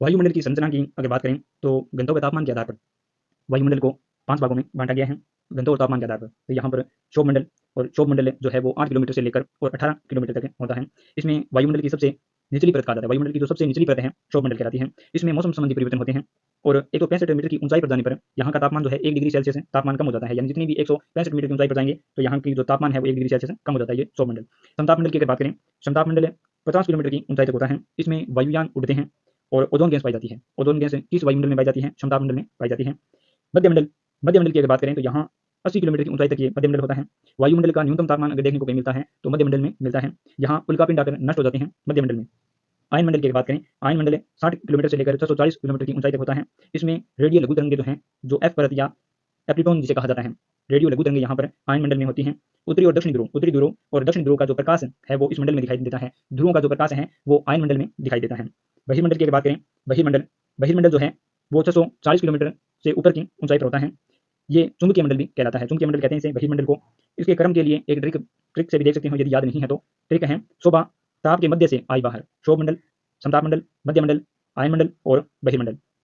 वायुमंडल की संरचना की अगर बात करें तो घनत्व तापमान के आधार पर वायुमंडल को 5 भागों में बाँटा गया है, घनत्व और तापमान के आधार पर। तो यहाँ पर क्षोभ मंडल जो है वो 8 किलोमीटर से लेकर और 18 किलोमीटर तक होता है। इसमें वायुमंडल की सबसे निचली परत कहा जाता है, वायुमंडल की जो सबसे निचली परत है, क्षोभ मंडल कहलाती है। इसमें मौसम संबंधी परिवर्तन होते हैं और 165 मीटर की ऊँचाई पर जाने पर यहाँ का तापमान जो है 1 डिग्री सेल्सियस तापमान कम हो जाता है, यानी जितनी भी 165 मीटर की ऊँचाई पर जाएँगे, तो यहाँ की जो तापमान है वो 1 डिग्री सेल्सियस कम हो जाता है, ये क्षोभ मंडल। समताप मंडल की अगर बात करें, समताप मंडल 50 किलोमीटर की ऊँचाई तक होता है। इसमें वायुयान उड़ते हैं और ओज़ोन गैस पाई जाती है। ओज़ोन गैस किस वायुमंडल में पाई जाती है? समताप मंडल में पाई जाती है। मध्यमंडल मध्यमंडल की अगर बात करें तो यहाँ 80 किलोमीटर की ऊंचाई तक ये मध्यमंडल होता है। वायुमंडल का न्यूनतम तापमान अगर देखने को कहीं मिलता है तो मध्यमंडल में मिलता है। यहाँ उल्कापिंड आकर नष्ट हो जाते हैं मध्यमंडल में। आयन मंडल की अगर बात करें, आयन मंडल 60 किलोमीटर से लेकर 640 किलोमीटर की ऊंचाई तक होता है। इसमें रेडियो लघु तरंगें जो हैं, जो एफ परत या एप्लीटोन जिसे कहा जाता है, रेडियो लघु तरंगें यहाँ पर आयन मंडल में होती हैं। उत्तरी ध्रुव और दक्षिण ध्रुव का जो प्रकाश है वो इस मंडल में दिखाई देता है। ध्रुवों का जो प्रकाश है वो आयन मंडल में दिखाई देता है। बहिर्मंडल की अगर बात करें, बहिर्मंडल बहिर्मंडल जो है वो 640 किलोमीटर से ऊपर की ऊंचाई पर होता है। ये चुंबकीय मंडल भी कहलाता है, चुंबकीय मंडल कहते हैं इसे बहिर्मंडल को। इसके क्रम के लिए एक ट्रिक से भी देख सकते हो, यदि याद नहीं है तो। ट्रिक है शोभा ताप के मध्य से आई बाहर। क्षोभ मंडल, समताप मंडल, मध्य मंडल, आयन मंडल और बहिर्मंडल।